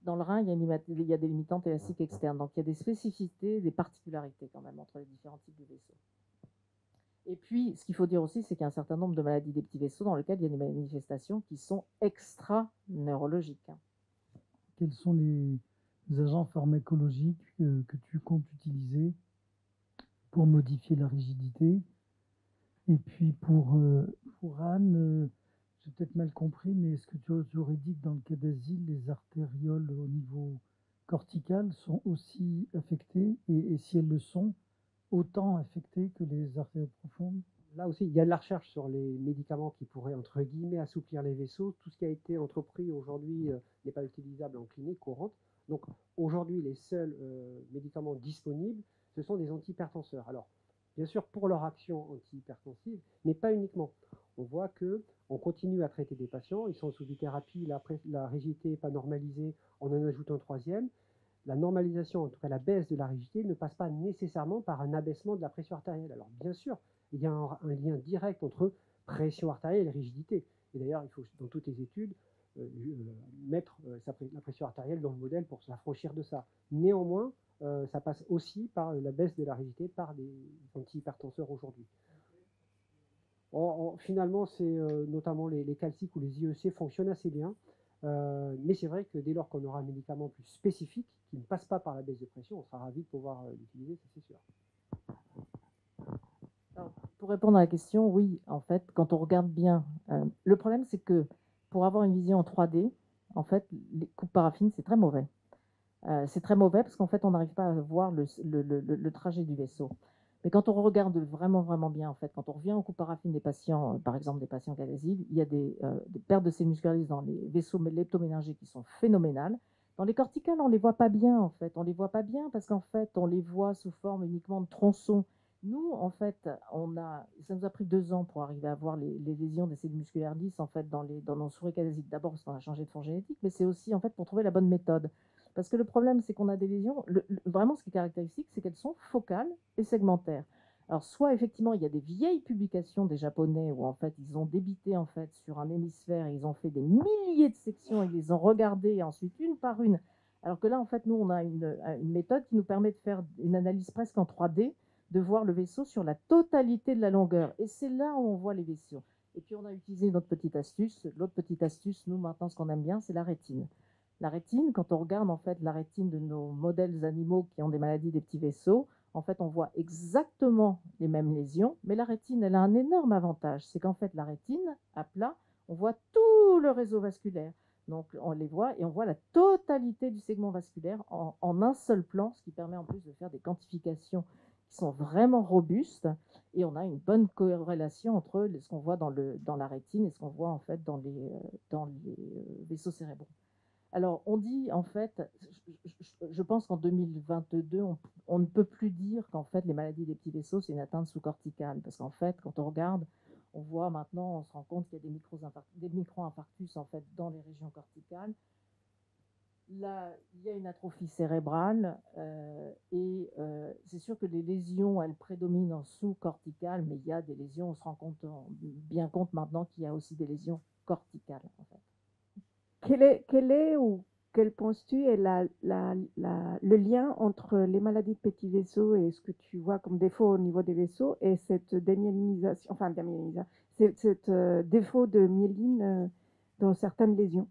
Dans le rein, il y a des limitantes élastiques externes. Donc, il y a des spécificités, des particularités quand même entre les différents types de vaisseaux. Et puis, ce qu'il faut dire aussi, c'est qu'il y a un certain nombre de maladies des petits vaisseaux dans lesquelles il y a des manifestations qui sont extra-neurologiques. Quels sont les agents pharmacologiques que tu comptes utiliser pour modifier la rigidité? Et puis pour Anne, j'ai peut-être mal compris, mais est-ce que tu aurais dit que dans le cas d'Asile, les artérioles au niveau cortical sont aussi affectées et si elles le sont, autant affectées que les artères profondes? Là aussi, il y a de la recherche sur les médicaments qui pourraient, entre guillemets, assouplir les vaisseaux. Tout ce qui a été entrepris aujourd'hui n'est pas utilisable en clinique courante. Donc aujourd'hui, les seuls médicaments disponibles, ce sont des antihypertenseurs. Alors, bien sûr, pour leur action antihypertensive, mais pas uniquement. On voit qu'on continue à traiter des patients, ils sont sous thérapie, la rigidité n'est pas normalisée, on en ajoute un troisième. La normalisation, en tout cas la baisse de la rigidité, ne passe pas nécessairement par un abaissement de la pression artérielle. Alors bien sûr, il y a un lien direct entre pression artérielle et rigidité. Et d'ailleurs, il faut, dans toutes les études, mettre la pression artérielle dans le modèle pour s'affranchir de ça. Néanmoins, ça passe aussi par la baisse de la rigidité par des antihypertenseurs aujourd'hui. Finalement, c'est notamment les calciques ou les IEC fonctionnent assez bien. Mais c'est vrai que dès lors qu'on aura un médicament plus spécifique qui ne passe pas par la baisse de pression, on sera ravi de pouvoir l'utiliser, ça c'est sûr. Alors, pour répondre à la question, oui, en fait, quand on regarde bien, le problème, c'est que pour avoir une vision en 3D, en fait, les coupes paraffines, c'est très mauvais. C'est très mauvais parce qu'en fait, on n'arrive pas à voir le trajet du vaisseau. Mais quand on regarde vraiment, vraiment bien, en fait, quand on revient aux coupes paraffines des patients, par exemple des patients cadazile, il y a des pertes de cellules musculaires dans les vaisseaux leptoméningés qui sont phénoménales. Dans les corticales, on ne les voit pas bien, en fait. On ne les voit pas bien parce qu'en fait, on les voit sous forme uniquement de tronçons. Nous, en fait, ça nous a pris 2 ans pour arriver à voir les lésions des cellules musculaires lisses, en fait, dans nos souris cadaziliques. D'abord parce qu'on a changé de fond génétique, mais c'est aussi, en fait, pour trouver la bonne méthode. Parce que le problème, c'est qu'on a des lésions, vraiment ce qui est caractéristique, c'est qu'elles sont focales et segmentaires. Alors, soit effectivement, il y a des vieilles publications des Japonais où en fait, ils ont débité en fait sur un hémisphère, ils ont fait des milliers de sections, ils les ont regardées ensuite une par une. Alors que là, en fait, nous, on a une méthode qui nous permet de faire une analyse presque en 3D, de voir le vaisseau sur la totalité de la longueur. Et c'est là où on voit les vaisseaux. Et puis, on a utilisé notre petite astuce. L'autre petite astuce, nous, maintenant, ce qu'on aime bien, c'est la rétine. La rétine, quand on regarde en fait la rétine de nos modèles animaux qui ont des maladies des petits vaisseaux, en fait, on voit exactement les mêmes lésions, mais la rétine, elle a un énorme avantage. C'est qu'en fait, la rétine, à plat, on voit tout le réseau vasculaire. Donc, on les voit et on voit la totalité du segment vasculaire en un seul plan, ce qui permet en plus de faire des quantifications qui sont vraiment robustes. Et on a une bonne corrélation entre ce qu'on voit dans la rétine et ce qu'on voit en fait dans les vaisseaux cérébraux. Alors, on dit, en fait, je pense qu'en 2022, on ne peut plus dire qu'en fait, les maladies des petits vaisseaux, c'est une atteinte sous-corticale. Parce qu'en fait, quand on regarde, on voit maintenant, on se rend compte qu'il y a des micro-infarctus, en fait, dans les régions corticales. Là, il y a une atrophie cérébrale et c'est sûr que les lésions, elles prédominent en sous-corticale, mais il y a des lésions, on se rend bien compte maintenant qu'il y a aussi des lésions corticales, en fait. Quel penses-tu est le lien entre les maladies de petits vaisseaux et ce que tu vois comme défaut au niveau des vaisseaux et cette démyélinisation, enfin démyélinisation, cette défaut de myéline dans certaines lésions?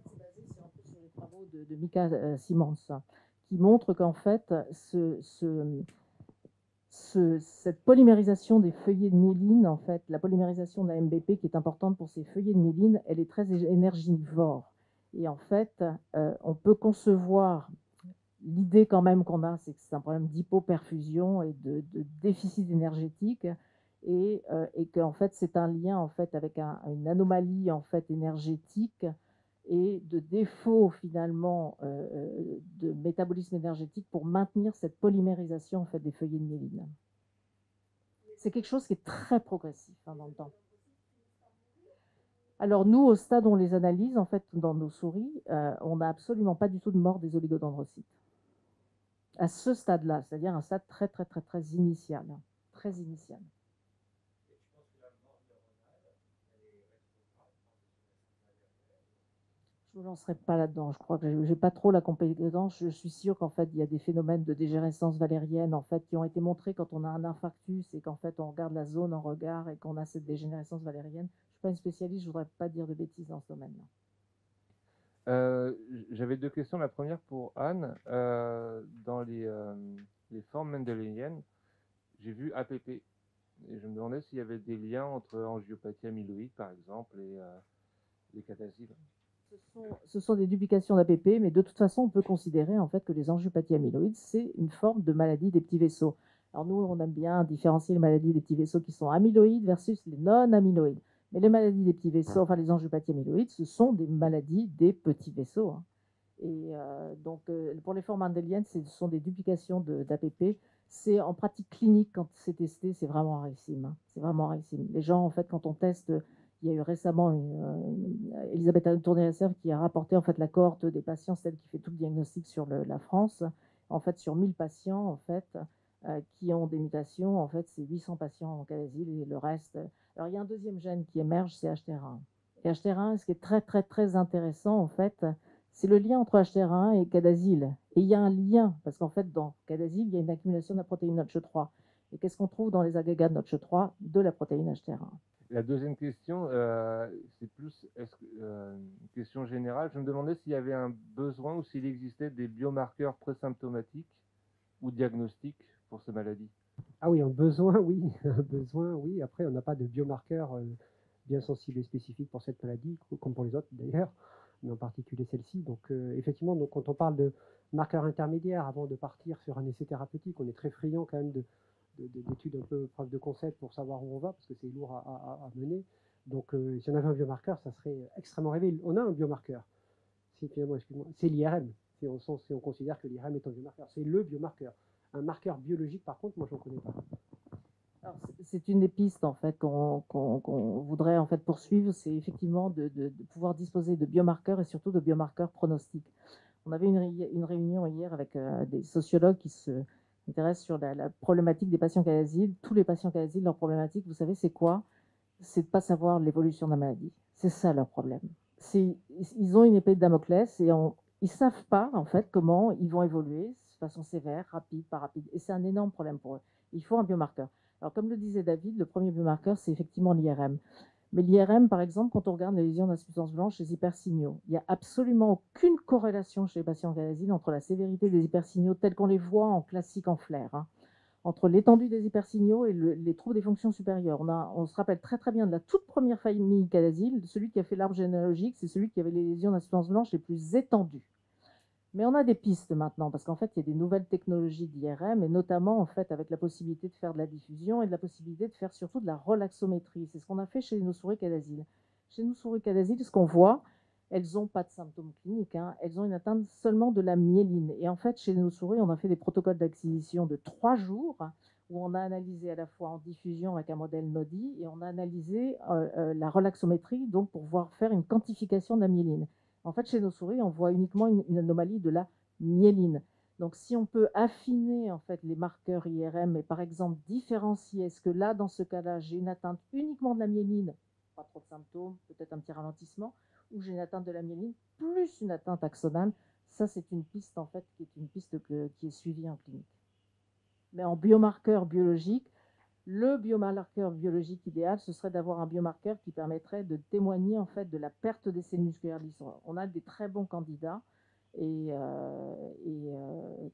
C'est basé sur les travaux de Mika Simons qui montrent qu'en fait, cette polymérisation des feuillets de myéline, en fait, la polymérisation de la MBP qui est importante pour ces feuillets de myéline, elle est très énergivore. Et en fait, on peut concevoir l'idée quand même qu'on a, c'est que c'est un problème d'hypoperfusion et de déficit énergétique, et qu'en fait c'est un lien en fait avec une anomalie en fait énergétique et de défaut finalement de métabolisme énergétique pour maintenir cette polymérisation en fait des feuillets de myéline. C'est quelque chose qui est très progressif dans le temps. Alors nous, au stade où on les analyse, en fait, dans nos souris, on n'a absolument pas du tout de mort des oligodendrocytes. À ce stade-là, c'est-à-dire un stade très, très, très, très initial. Très initial. Je ne me lancerai pas là-dedans. Je crois que je n'ai pas trop la compétence. Je suis sûre qu'en fait, il y a des phénomènes de dégénérescence valérienne en fait, qui ont été montrés quand on a un infarctus et qu'en fait, on regarde la zone en regard et qu'on a cette dégénérescence valérienne. Je ne suis pas une spécialiste, je ne voudrais pas dire de bêtises dans ce domaine-là. J'avais 2 questions. La première pour Anne. Dans les formes mendéliennes, j'ai vu APP. Et je me demandais s'il y avait des liens entre angiopathie amyloïde, par exemple, et les cataziles. Ce sont des duplications d'APP, mais de toute façon, on peut considérer en fait que les angiopathies amyloïdes, c'est une forme de maladie des petits vaisseaux. Alors nous, on aime bien différencier les maladies des petits vaisseaux qui sont amyloïdes versus les non-amyloïdes. Mais les maladies des petits vaisseaux, enfin les angiopathies amyloïdes, ce sont des maladies des petits vaisseaux. Hein. Et donc, pour les formes mendéliennes, ce sont des duplications d'APP. C'est en pratique clinique, quand c'est testé, c'est vraiment rarissime. Hein. C'est vraiment rarissime. Les gens, en fait, quand on teste, il y a eu récemment Elisabeth Tourné-Resserve qui a rapporté en fait la cohorte des patients, celle qui fait tout le diagnostic sur la France. En fait, sur 1000 patients, en fait, qui ont des mutations, en fait, c'est 800 patients en cadazile et le reste. Alors, il y a un deuxième gène qui émerge, c'est HTR1. Et HTR1, ce qui est très, très, très intéressant, en fait, c'est le lien entre HTR1 et cadazile. Et il y a un lien, parce qu'en fait, dans cadazile, il y a une accumulation de la protéine NOTCH3. Et qu'est-ce qu'on trouve dans les agrégats de NOTCH3? De la protéine HTR1. La deuxième question, c'est plus une question générale. Je me demandais s'il y avait un besoin ou s'il existait des biomarqueurs présymptomatiques ou diagnostic pour ces maladies? Ah oui, un besoin, oui. Un besoin, oui. Après, on n'a pas de biomarqueurs bien sensibles et spécifiques pour cette maladie, comme pour les autres d'ailleurs, mais en particulier celle-ci. Donc, effectivement, donc, quand on parle de marqueurs intermédiaires, avant de partir sur un essai thérapeutique, on est très friand quand même d'études un peu preuve de concept pour savoir où on va, parce que c'est lourd à mener. Donc, si on avait un biomarqueur, ça serait extrêmement révélé. On a un biomarqueur, finalement, excuse-moi, c'est l'IRM. Si on considère que l'IRM est un biomarqueur, c'est le biomarqueur. Un marqueur biologique, par contre, moi, je n'en connais pas. C'est une des pistes en fait qu'on voudrait en fait poursuivre, c'est effectivement de pouvoir disposer de biomarqueurs et surtout de biomarqueurs pronostiques. On avait une réunion hier avec des sociologues qui s'intéressent sur la problématique des patients cas d'asile. Tous les patients cas d'asile, leur problématique, vous savez, c'est quoi? C'est de ne pas savoir l'évolution de la maladie. C'est ça leur problème. Ils ont une épée de Damoclès et ils ne savent pas en fait comment ils vont évoluer de façon sévère, rapide, pas rapide. Et c'est un énorme problème pour eux. Il faut un biomarqueur. Alors, comme le disait David, le premier biomarqueur, c'est effectivement l'IRM. Mais l'IRM, par exemple, quand on regarde les lésions d'insuffisance blanche, les hypersignaux, il n'y a absolument aucune corrélation chez les patients cas d'asile entre la sévérité des hypersignaux tels qu'on les voit en classique en flair, hein, entre l'étendue des hypersignaux et les troubles des fonctions supérieures. On se rappelle très très bien de la toute première famille cas d'asile, celui qui a fait l'arbre généalogique, c'est celui qui avait les lésions d'insuffisance blanche les plus étendues. Mais on a des pistes maintenant, parce qu'en fait, il y a des nouvelles technologies d'IRM, et notamment en fait, avec la possibilité de faire de la diffusion et de la possibilité de faire surtout de la relaxométrie. C'est ce qu'on a fait chez nos souris cas d'asile. Chez nos souris cas d'asile, ce qu'on voit, elles n'ont pas de symptômes cliniques, hein, elles ont une atteinte seulement de la myéline. Et en fait, chez nos souris, on a fait des protocoles d'acquisition de 3 jours, où on a analysé à la fois en diffusion avec un modèle NODI, et on a analysé la relaxométrie, donc pour pouvoir faire une quantification de la myéline. En fait, chez nos souris, on voit uniquement une anomalie de la myéline. Donc, si on peut affiner en fait les marqueurs IRM et par exemple différencier, est-ce que là, dans ce cas-là, j'ai une atteinte uniquement de la myéline, pas trop de symptômes, peut-être un petit ralentissement, ou j'ai une atteinte de la myéline plus une atteinte axonale, ça c'est une piste en fait qui est une piste qui est suivie en clinique. Mais en biomarqueur biologique, le biomarqueur biologique idéal, ce serait d'avoir un biomarqueur qui permettrait de témoigner en fait de la perte des cellules musculaires lisses. On a des très bons candidats et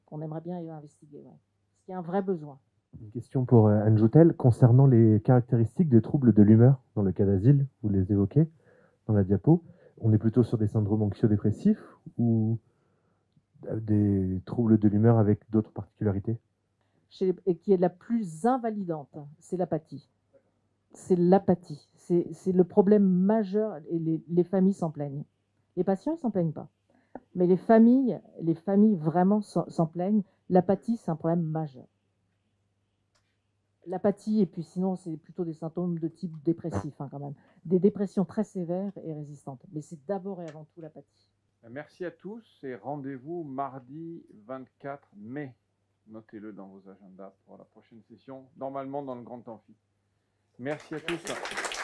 qu'on aimerait bien investiguer. Ouais. Parce qu'il y a un vrai besoin. Une question pour Anne Joutel concernant les caractéristiques des troubles de l'humeur dans le cas d'asile, vous les évoquez dans la diapo. On est plutôt sur des syndromes anxio-dépressifs ou des troubles de l'humeur avec d'autres particularités? Et qui est la plus invalidante, c'est l'apathie. C'est l'apathie. C'est le problème majeur et les familles s'en plaignent. Les patients ne s'en plaignent pas. Mais les familles vraiment s'en plaignent. L'apathie, c'est un problème majeur. L'apathie, et puis sinon, c'est plutôt des symptômes de type dépressif, hein, quand même. Des dépressions très sévères et résistantes. Mais c'est d'abord et avant tout l'apathie. Merci à tous et rendez-vous mardi 24 mai. Notez-le dans vos agendas pour la prochaine session, normalement dans le grand amphi. Merci à tous.